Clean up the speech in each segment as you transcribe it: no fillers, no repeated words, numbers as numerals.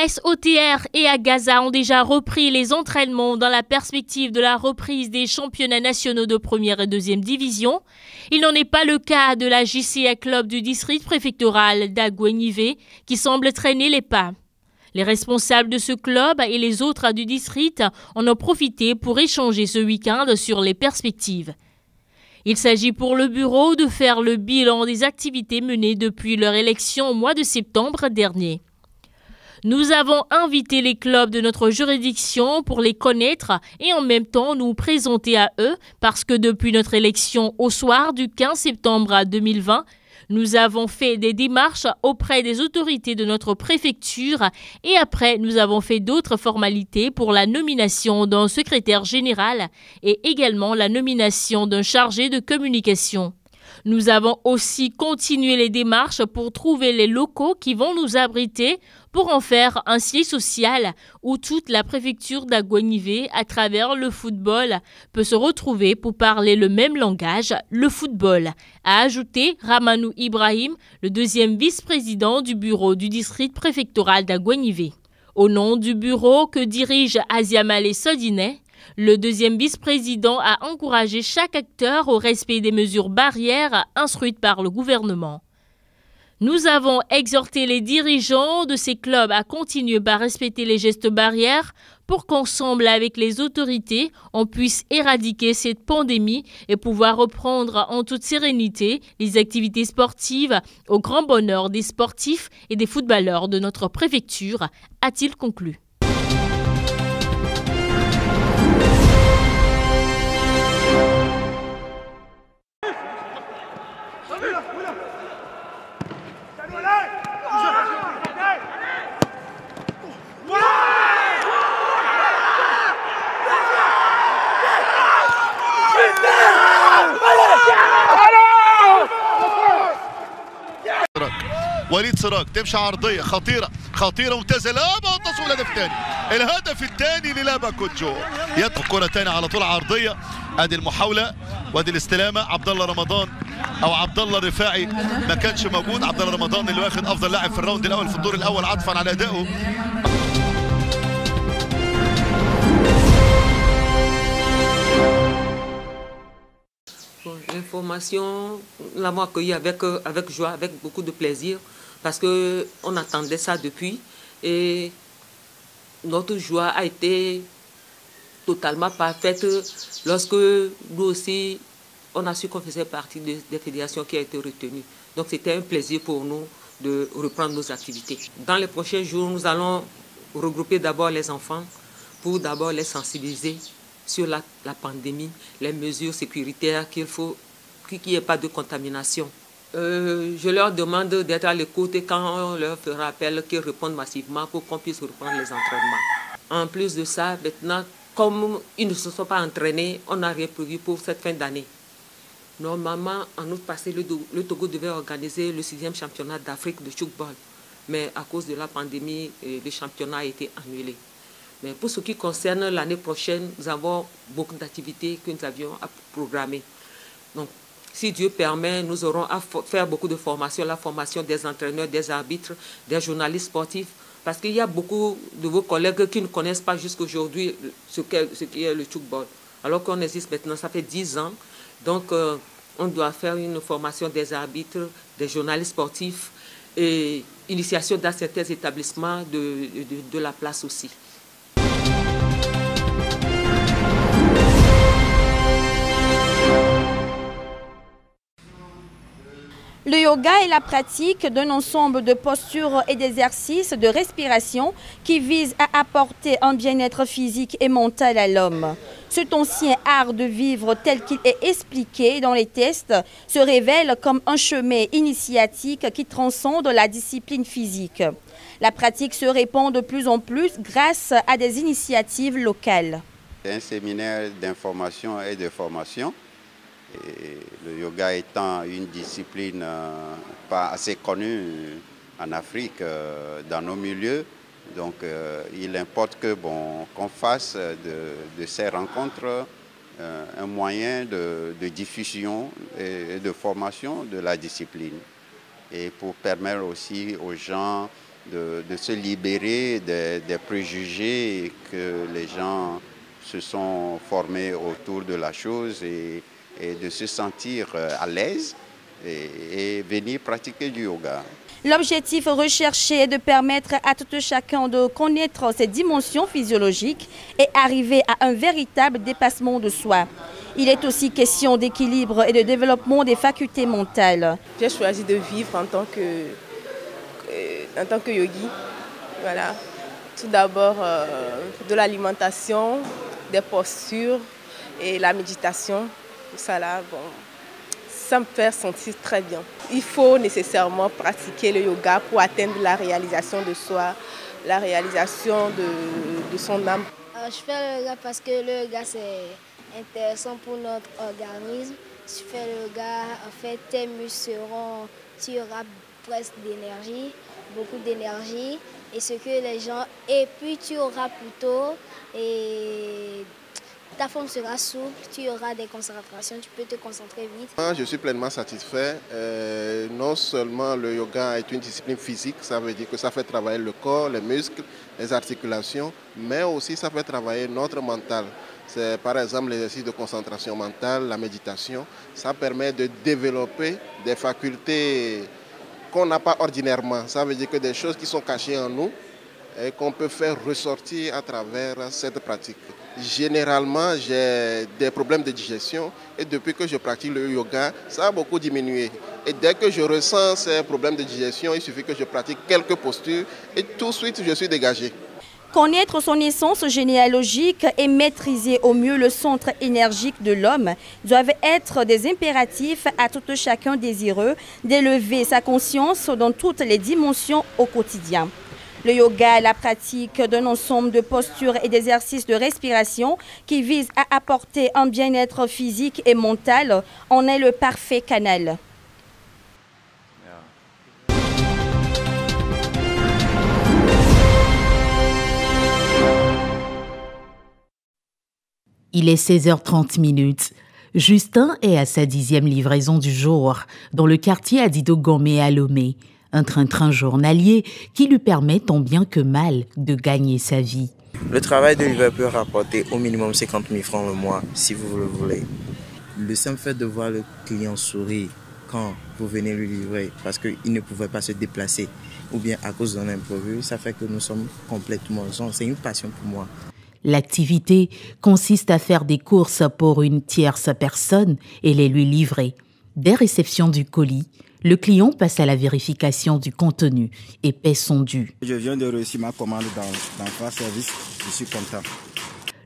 l'AS OTR et à Gaza ont déjà repris les entraînements dans la perspective de la reprise des championnats nationaux de première et deuxième division. Il n'en est pas le cas de la JCA Club du district préfectoral d'Agouenivé qui semble traîner les pas. Les responsables de ce club et les autres du district en ont profité pour échanger ce week-end sur les perspectives. Il s'agit pour le bureau de faire le bilan des activités menées depuis leur élection au mois de septembre dernier. Nous avons invité les clubs de notre juridiction pour les connaître et en même temps nous présenter à eux parce que depuis notre élection au soir du 15 septembre 2020, nous avons fait des démarches auprès des autorités de notre préfecture et après nous avons fait d'autres formalités pour la nomination d'un secrétaire général et également la nomination d'un chargé de communication. Nous avons aussi continué les démarches pour trouver les locaux qui vont nous abriter pour en faire un siège social où toute la préfecture d'Agouenivé, à travers le football, peut se retrouver pour parler le même langage, le football, a ajouté Ramanou Ibrahim, le deuxième vice-président du bureau du district préfectoral d'Agouenivé. Au nom du bureau que dirige Aziamale Sodinet, le deuxième vice-président a encouragé chaque acteur au respect des mesures barrières instruites par le gouvernement. Nous avons exhorté les dirigeants de ces clubs à continuer à respecter les gestes barrières pour qu'ensemble avec les autorités, on puisse éradiquer cette pandémie et pouvoir reprendre en toute sérénité les activités sportives au grand bonheur des sportifs et des footballeurs de notre préfecture, a-t-il conclu. وليد سراج تمشي عرضيه خطيره ممتازه، لا تصل الهدف الثاني، الهدف الثاني للابا كوتشو. يدخل كره ثانيه على طول عرضيه، ادي المحاوله وادي الاستلامه. عبد الله رمضان او عبد الله الرفاعي ما كانش موجود، عبد الله رمضان اللي واخد افضل لاعب في الراوند الاول في الدور الاول عطفا على ادائه. L'information, nous l'avons accueillie avec joie, avec beaucoup de plaisir, parce qu'on attendait ça depuis. Et notre joie a été totalement parfaite lorsque nous aussi, on a su qu'on faisait partie des fédérations qui ont été retenues. Donc c'était un plaisir pour nous de reprendre nos activités. Dans les prochains jours, nous allons regrouper d'abord les enfants pour d'abord les sensibiliser sur la pandémie, les mesures sécuritaires qu'il faut, qu'il n'y ait pas de contamination. Je leur demande d'être à l'écoute et quand on leur fera appel, qu'ils répondent massivement pour qu'on puisse reprendre les entraînements. En plus de ça, maintenant, comme ils ne se sont pas entraînés, on n'a rien prévu pour cette fin d'année. Normalement, en août passé, le Togo devait organiser le 6e championnat d'Afrique de football. Mais à cause de la pandémie, le championnat a été annulé. Mais pour ce qui concerne l'année prochaine, nous avons beaucoup d'activités que nous avions à programmer. Donc, si Dieu permet, nous aurons à faire beaucoup de formations, la formation des entraîneurs, des arbitres, des journalistes sportifs, parce qu'il y a beaucoup de vos collègues qui ne connaissent pas jusqu'aujourd'hui ce qu'est le football. Alors qu'on existe maintenant, ça fait 10 ans. Donc, on doit faire une formation des arbitres, des journalistes sportifs et initiation dans certains établissements de la place aussi. Le yoga est la pratique d'un ensemble de postures et d'exercices de respiration qui visent à apporter un bien-être physique et mental à l'homme. Cet ancien art de vivre tel qu'il est expliqué dans les tests se révèle comme un chemin initiatique qui transcende la discipline physique. La pratique se répand de plus en plus grâce à des initiatives locales. C'est un séminaire d'information et de formation. Et le yoga étant une discipline pas assez connue en Afrique, dans nos milieux, donc il importe qu'on fasse de ces rencontres un moyen de diffusion et de formation de la discipline. Et pour permettre aussi aux gens de se libérer des préjugés que les gens se sont formés autour de la chose et de se sentir à l'aise et venir pratiquer du yoga. L'objectif recherché est de permettre à tout chacun de connaître ses dimensions physiologiques et arriver à un véritable dépassement de soi. Il est aussi question d'équilibre et de développement des facultés mentales. J'ai choisi de vivre en tant que yogi. Voilà. Tout d'abord, de l'alimentation, des postures et la méditation. Tout ça là, bon, ça me fait sentir très bien. Il faut nécessairement pratiquer le yoga pour atteindre la réalisation de soi, la réalisation de son âme. Je fais le yoga parce que le yoga c'est intéressant pour notre organisme. Si tu fais le yoga, en fait, tes muscles tu auras presque d'énergie, beaucoup d'énergie, et ce que les gens, et puis tu auras plutôt, et ta forme sera souple, tu auras des concentrations, tu peux te concentrer vite. Je suis pleinement satisfait. Non seulement le yoga est une discipline physique, ça veut dire que ça fait travailler le corps, les muscles, les articulations, mais aussi ça fait travailler notre mental. C'est par exemple l'exercice de concentration mentale, la méditation. Ça permet de développer des facultés qu'on n'a pas ordinairement. Ça veut dire que des choses qui sont cachées en nous et qu'on peut faire ressortir à travers cette pratique. Généralement, j'ai des problèmes de digestion et depuis que je pratique le yoga, ça a beaucoup diminué. Et dès que je ressens ces problèmes de digestion, il suffit que je pratique quelques postures et tout de suite, je suis dégagé. Connaître son essence généalogique et maîtriser au mieux le centre énergique de l'homme doivent être des impératifs à tout chacun désireux d'élever sa conscience dans toutes les dimensions au quotidien. Le yoga est la pratique d'un ensemble de postures et d'exercices de respiration qui visent à apporter un bien-être physique et mental. En est le parfait canal. Il est 16h30. Justin est à sa 10e livraison du jour dans le quartier Adidogomé à Lomé. Un train-train journalier qui lui permet tant bien que mal de gagner sa vie. Le travail de livreur peut rapporter au minimum 50 000 francs le mois si vous le voulez. Le simple fait de voir le client sourire quand vous venez lui livrer parce qu'il ne pouvait pas se déplacer ou bien à cause d'un imprévu, ça fait que nous sommes complètement ensemble. C'est une passion pour moi. L'activité consiste à faire des courses pour une tierce personne et les lui livrer. Dès réception du colis, le client passe à la vérification du contenu et paie son dû. Je viens de réussir ma commande dans votre service, je suis content.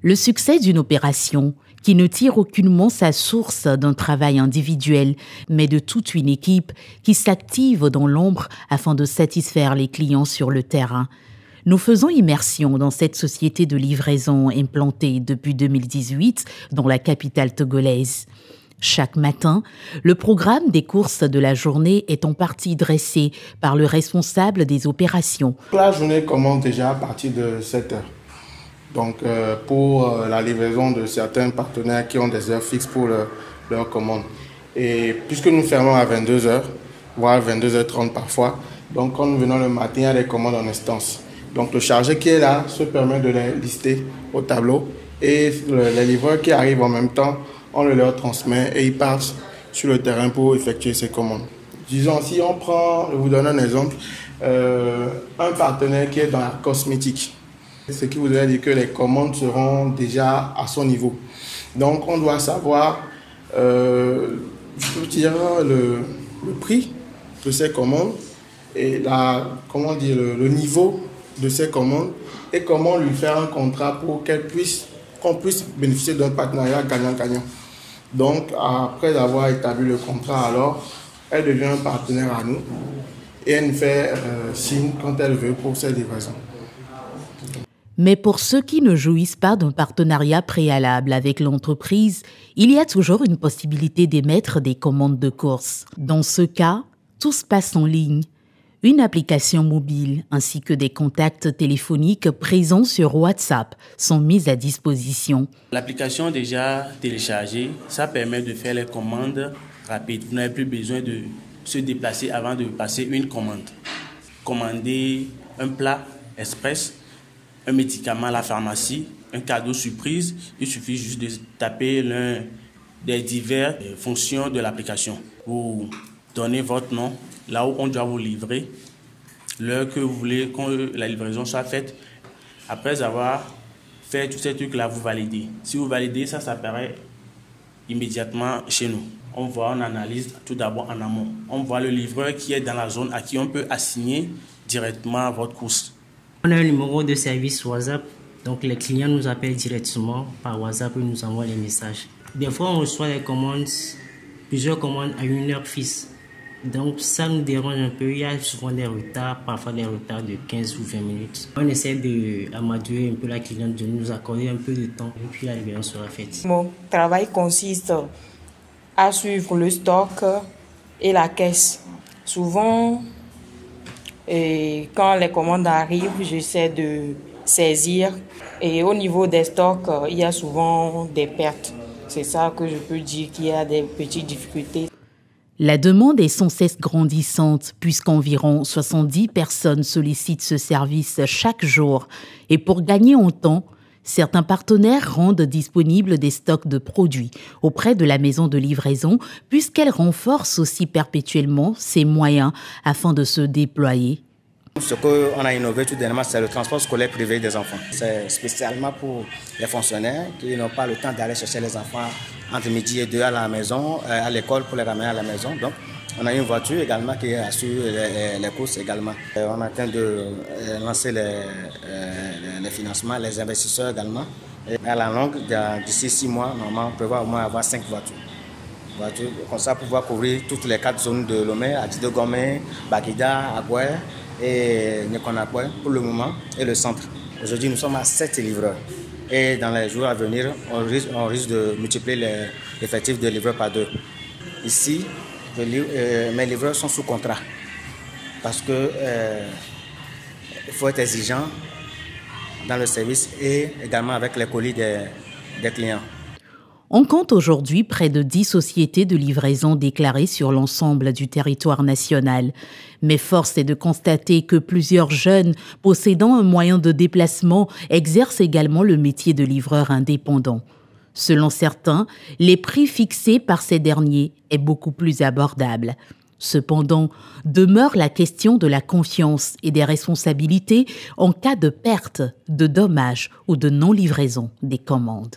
Le succès d'une opération qui ne tire aucunement sa source d'un travail individuel, mais de toute une équipe qui s'active dans l'ombre afin de satisfaire les clients sur le terrain. Nous faisons immersion dans cette société de livraison implantée depuis 2018 dans la capitale togolaise. Chaque matin, le programme des courses de la journée est en partie dressé par le responsable des opérations. La journée commence déjà à partir de 7 heures. Donc pour la livraison de certains partenaires qui ont des heures fixes pour leurs commandes. Et puisque nous fermons à 22 heures, voire 22h30 parfois, donc quand nous venons le matin, il y a des commandes en instance. Donc le chargé qui est là se permet de les lister au tableau et les livreurs qui arrivent en même temps, on le leur transmet et ils partent sur le terrain pour effectuer ces commandes. Disons, si on prend, je vous donne un exemple, un partenaire qui est dans la cosmétique, ce qui voudrait dire que les commandes seront déjà à son niveau. Donc on doit savoir le prix de ces commandes et le niveau de ces commandes et comment lui faire un contrat pour qu'on puisse bénéficier d'un partenariat gagnant-gagnant. Donc, après avoir établi le contrat, alors, elle devient un partenaire à nous et elle nous fait signe quand elle veut pour ses livraisons. Mais pour ceux qui ne jouissent pas d'un partenariat préalable avec l'entreprise, il y a toujours une possibilité d'émettre des commandes de course. Dans ce cas, tout se passe en ligne. Une application mobile ainsi que des contacts téléphoniques présents sur WhatsApp sont mis à disposition. L'application déjà téléchargée, ça permet de faire les commandes rapides. Vous n'avez plus besoin de se déplacer avant de passer une commande. Commander un plat express, un médicament à la pharmacie, un cadeau surprise. Il suffit juste de taper l'un des diverses fonctions de l'application. Vous donnez votre nom, là où on doit vous livrer, l'heure que vous voulez que la livraison soit faite. Après avoir fait tous ces trucs-là, vous validez. Si vous validez, ça apparaît immédiatement chez nous. On analyse tout d'abord en amont. On voit le livreur qui est dans la zone à qui on peut assigner directement votre course. On a un numéro de service WhatsApp, donc les clients nous appellent directement par WhatsApp et nous envoient les messages. Des fois, on reçoit des commandes, plusieurs commandes à une heure fixe. Donc ça nous dérange un peu, il y a souvent des retards, parfois des retards de 15 ou 20 minutes. On essaie d'amadouer un peu la cliente, de nous accorder un peu de temps et puis la livraison sera faite. Mon travail consiste à suivre le stock et la caisse. Souvent, quand les commandes arrivent, j'essaie de saisir. Et au niveau des stocks, il y a souvent des pertes. C'est ça que je peux dire qu'il y a des petites difficultés. La demande est sans cesse grandissante puisqu'environ 70 personnes sollicitent ce service chaque jour. Et pour gagner en temps, certains partenaires rendent disponibles des stocks de produits auprès de la maison de livraison puisqu'elle renforce aussi perpétuellement ses moyens afin de se déployer. Ce qu'on a innové tout dernièrement, c'est le transport scolaire privé des enfants. C'est spécialement pour les fonctionnaires qui n'ont pas le temps d'aller chercher les enfants entre midi et 2 à la maison, à l'école pour les ramener à la maison. Donc, on a une voiture également qui assure les courses également. On est en train de lancer les financements, les investisseurs également. Et à la longue, d'ici 6 mois, normalement, on peut au moins avoir 5 voitures. Comme ça, pour pouvoir couvrir toutes les 4 zones de Lomé, Adidogomé, Baguida, Agoué et Nekonakwe pour le moment et le centre. Aujourd'hui, nous sommes à 7 livreurs. Et dans les jours à venir, on risque de multiplier l'effectif de livreurs par 2. Ici, mes livreurs sont sous contrat parce que il faut être exigeant dans le service et également avec les colis des clients. On compte aujourd'hui près de 10 sociétés de livraison déclarées sur l'ensemble du territoire national. Mais force est de constater que plusieurs jeunes possédant un moyen de déplacement exercent également le métier de livreur indépendant. Selon certains, les prix fixés par ces derniers est beaucoup plus abordable. Cependant, demeure la question de la confiance et des responsabilités en cas de perte, de dommages ou de non-livraison des commandes.